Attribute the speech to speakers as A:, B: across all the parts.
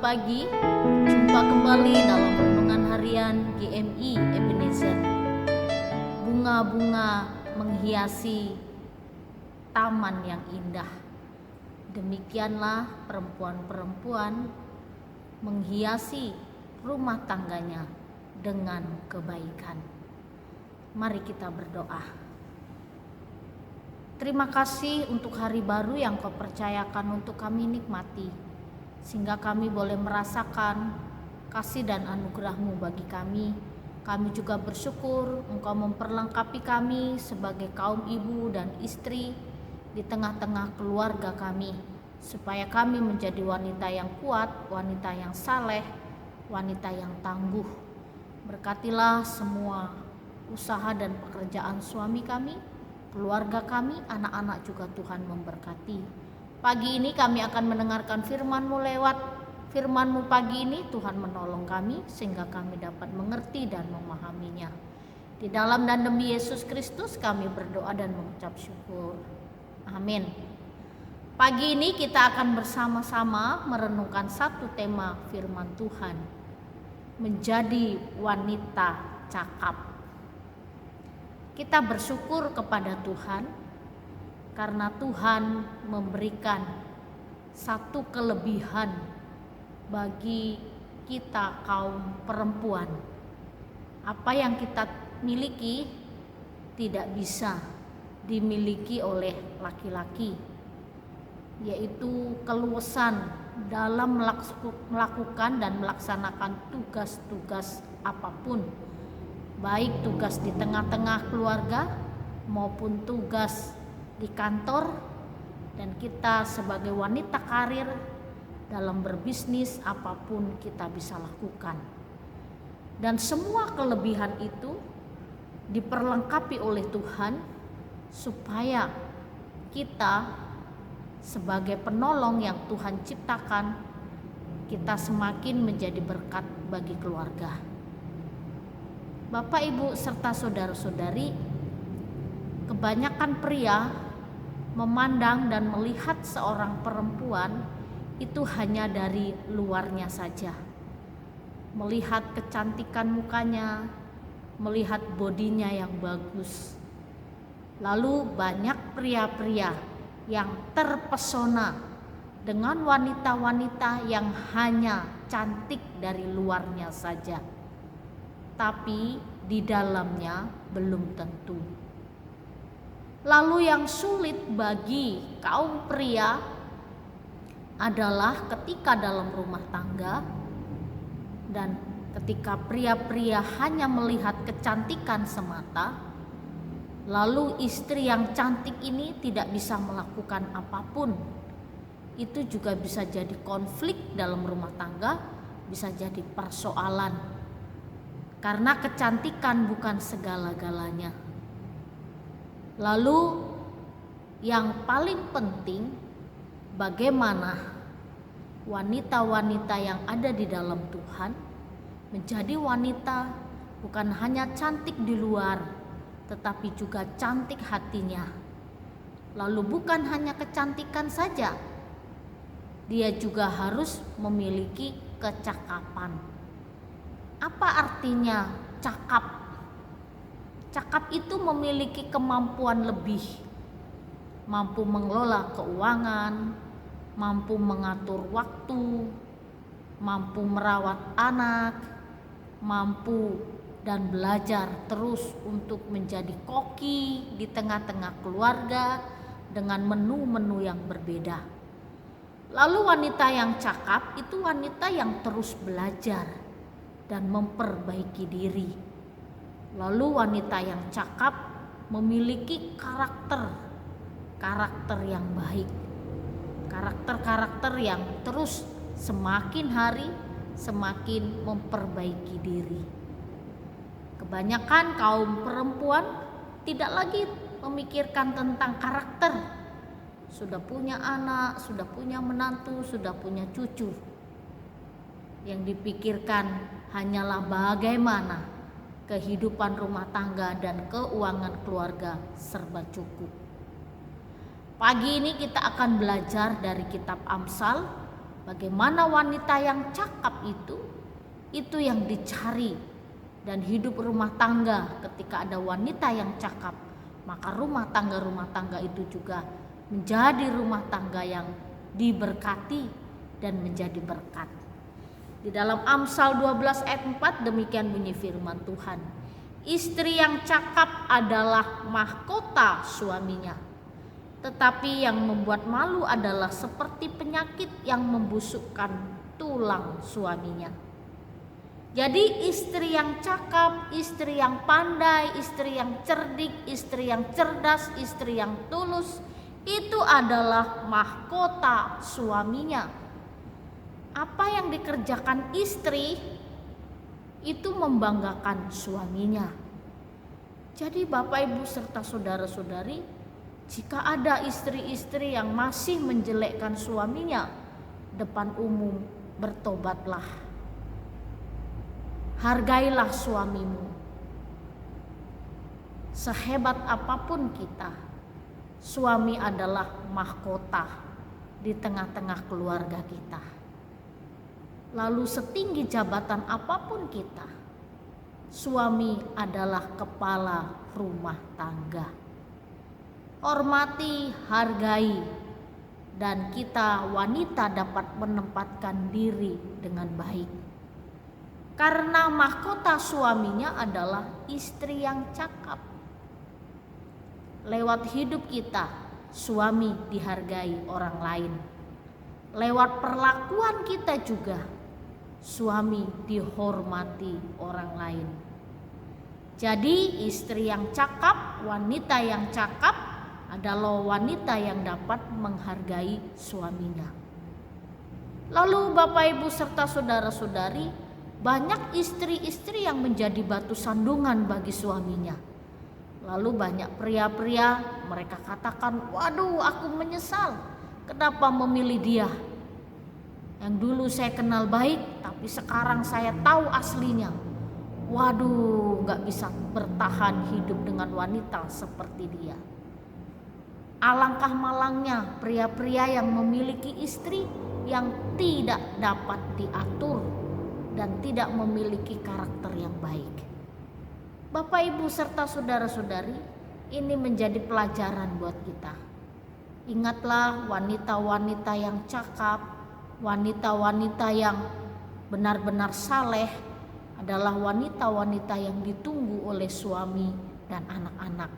A: pagi. Jumpa kembali dalam renungan harian GMI Ebenezer. Bunga-bunga menghiasi taman yang indah. Demikianlah perempuan-perempuan menghiasi rumah tangganya dengan kebaikan. Mari kita berdoa. Terima kasih untuk hari baru yang Kau percayakan untuk kami nikmati, sehingga kami boleh merasakan kasih dan anugerah-Mu bagi kami. Kami juga bersyukur Engkau memperlengkapi kami sebagai kaum ibu dan istri di tengah-tengah keluarga kami, supaya kami menjadi wanita yang kuat, wanita yang saleh, wanita yang tangguh. Berkatilah semua usaha dan pekerjaan suami kami, keluarga kami, anak-anak juga Tuhan memberkati. Pagi ini kami akan mendengarkan firman-Mu. Lewat firman-Mu pagi ini Tuhan menolong kami sehingga kami dapat mengerti dan memahaminya. Di dalam dan demi Yesus Kristus kami berdoa dan mengucap syukur. Amin. Pagi ini kita akan bersama-sama merenungkan satu tema firman Tuhan, menjadi wanita cakap. Kita bersyukur kepada Tuhan karena Tuhan memberikan satu kelebihan bagi kita kaum perempuan. Apa yang kita miliki tidak bisa dimiliki oleh laki-laki, yaitu keluasan dalam melakukan dan melaksanakan tugas-tugas apapun, baik tugas di tengah-tengah keluarga maupun tugas di kantor, dan kita sebagai wanita karir dalam berbisnis apapun kita bisa lakukan. Dan semua kelebihan itu diperlengkapi oleh Tuhan supaya kita sebagai penolong yang Tuhan ciptakan, kita semakin menjadi berkat bagi keluarga. Bapak, Ibu, serta saudara-saudari, kebanyakan pria memandang dan melihat seorang perempuan itu hanya dari luarnya saja. Melihat kecantikan mukanya, melihat bodinya yang bagus. Lalu banyak pria-pria yang terpesona dengan wanita-wanita yang hanya cantik dari luarnya saja, tapi di dalamnya belum tentu. Lalu yang sulit bagi kaum pria adalah ketika dalam rumah tangga, dan ketika pria-pria hanya melihat kecantikan semata, lalu istri yang cantik ini tidak bisa melakukan apapun. Itu juga bisa jadi konflik dalam rumah tangga, bisa jadi persoalan. Karena kecantikan bukan segala-galanya. Lalu yang paling penting, bagaimana wanita-wanita yang ada di dalam Tuhan menjadi wanita bukan hanya cantik di luar, tetapi juga cantik hatinya. Lalu bukan hanya kecantikan saja, dia juga harus memiliki kecakapan. Apa artinya cakap? Cakap itu memiliki kemampuan lebih, mampu mengelola keuangan, mampu mengatur waktu, mampu merawat anak, mampu dan belajar terus untuk menjadi koki di tengah-tengah keluarga dengan menu-menu yang berbeda. Lalu wanita yang cakap itu wanita yang terus belajar dan memperbaiki diri. Lalu wanita yang cakap memiliki karakter yang baik, karakter yang terus semakin hari semakin memperbaiki diri. Kebanyakan kaum perempuan tidak lagi memikirkan tentang karakter. Sudah punya anak, sudah punya menantu, sudah punya cucu. Yang dipikirkan hanyalah bagaimana kehidupan rumah tangga dan keuangan keluarga serba cukup. Pagi ini kita akan belajar dari kitab Amsal Bagaimana wanita yang cakap itu yang dicari. Dan hidup rumah tangga ketika ada wanita yang cakap, maka rumah tangga itu juga menjadi rumah tangga yang diberkati dan menjadi berkat. Di dalam Amsal 12 ayat 4 demikian bunyi firman Tuhan. Istri yang cakap adalah mahkota suaminya, tetapi yang membuat malu adalah seperti penyakit yang membusukkan tulang suaminya. Jadi istri yang cakap, istri yang pandai, istri yang cerdik, istri yang cerdas, istri yang tulus, itu adalah mahkota suaminya. Apa yang dikerjakan istri itu membanggakan suaminya. Jadi Bapak Ibu serta saudara-saudari, jika ada istri-istri yang masih menjelekkan suaminya depan umum, bertobatlah. Hargailah suamimu. Sehebat apapun kita, suami adalah mahkota di tengah-tengah keluarga kita. Lalu setinggi jabatan apapun kita, suami adalah kepala rumah tangga. Hormati, hargai, dan kita wanita dapat menempatkan diri dengan baik. Karena mahkota suaminya adalah istri yang cakap. Lewat hidup kita, suami dihargai orang lain. Lewat perlakuan kita juga, suami dihormati orang lain. Jadi istri yang cakap, wanita yang cakap adalah wanita yang dapat menghargai suaminya. Lalu Bapak Ibu serta saudara-saudari, banyak istri-istri yang menjadi batu sandungan bagi suaminya. Lalu banyak pria-pria mereka katakan, waduh aku menyesal kenapa memilih dia. Yang dulu saya kenal baik tapi sekarang saya tahu aslinya. Waduh gak bisa bertahan hidup dengan wanita seperti dia. Alangkah malangnya pria-pria yang memiliki istri yang tidak dapat diatur dan tidak memiliki karakter yang baik. Bapak Ibu serta saudara-saudari, ini menjadi pelajaran buat kita. Ingatlah wanita-wanita yang cakap, wanita-wanita yang benar-benar saleh adalah wanita-wanita yang ditunggu oleh suami dan anak-anak.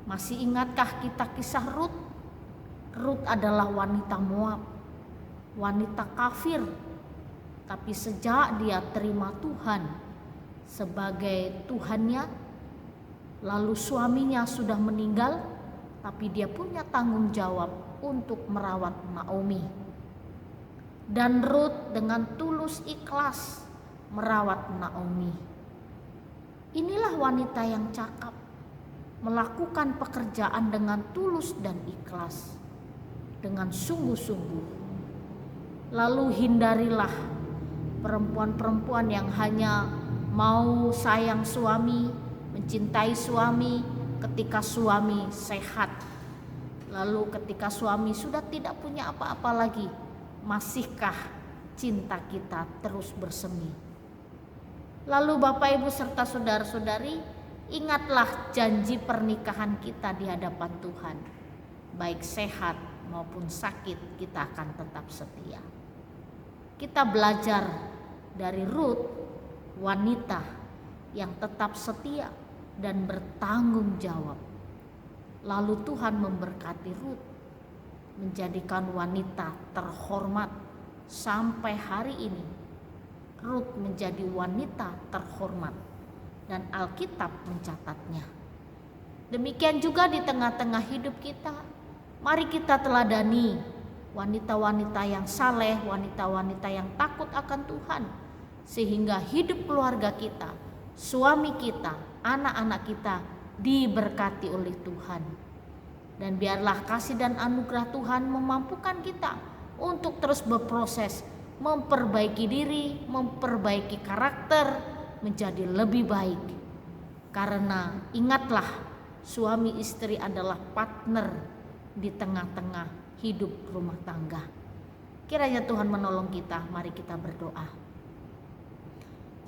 A: Masih ingatkah kita kisah Rut? Rut adalah wanita Moab, wanita kafir. Tapi sejak dia terima Tuhan sebagai Tuhannya, lalu suaminya sudah meninggal, tapi dia punya tanggung jawab untuk merawat Naomi. Dan Rut dengan tulus ikhlas merawat Naomi. Inilah wanita yang cakap, melakukan pekerjaan dengan tulus dan ikhlas, dengan sungguh-sungguh. Lalu hindarilah perempuan-perempuan yang hanya mau sayang suami, mencintai suami ketika suami sehat. Lalu ketika suami sudah tidak punya apa-apa lagi, masihkah cinta kita terus bersemi? Lalu Bapak Ibu serta saudara-saudari, ingatlah janji pernikahan kita di hadapan Tuhan. Baik sehat maupun sakit, kita akan tetap setia. Kita belajar dari Rut, wanita yang tetap setia dan bertanggung jawab. Lalu Tuhan memberkati Rut, menjadikan wanita terhormat sampai hari ini. Rut menjadi wanita terhormat dan Alkitab mencatatnya. Demikian juga di tengah-tengah hidup kita, mari kita teladani wanita-wanita yang saleh, wanita-wanita yang takut akan Tuhan, sehingga hidup keluarga kita, suami kita, anak-anak kita diberkati oleh Tuhan. Dan biarlah kasih dan anugerah Tuhan memampukan kita untuk terus berproses, memperbaiki diri, memperbaiki karakter menjadi lebih baik. Karena ingatlah, suami istri adalah partner di tengah-tengah hidup rumah tangga. Kiranya Tuhan menolong kita. Mari kita berdoa.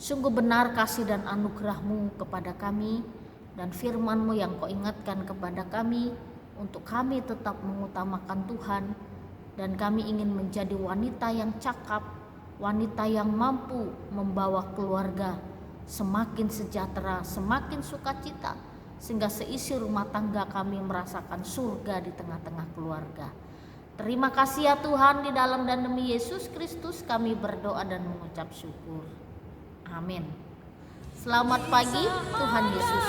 A: Sungguh benar kasih dan anugerah-Mu kepada kami, dan firman-Mu yang Kau ingatkan kepada kami untuk kami tetap mengutamakan Tuhan, dan kami ingin menjadi wanita yang cakap, wanita yang mampu membawa keluarga semakin sejahtera, semakin sukacita, sehingga seisi rumah tangga kami merasakan surga di tengah-tengah keluarga. Terima kasih ya Tuhan, di dalam dan demi Yesus Kristus kami berdoa dan mengucap syukur. Amin. Selamat pagi, Tuhan Yesus.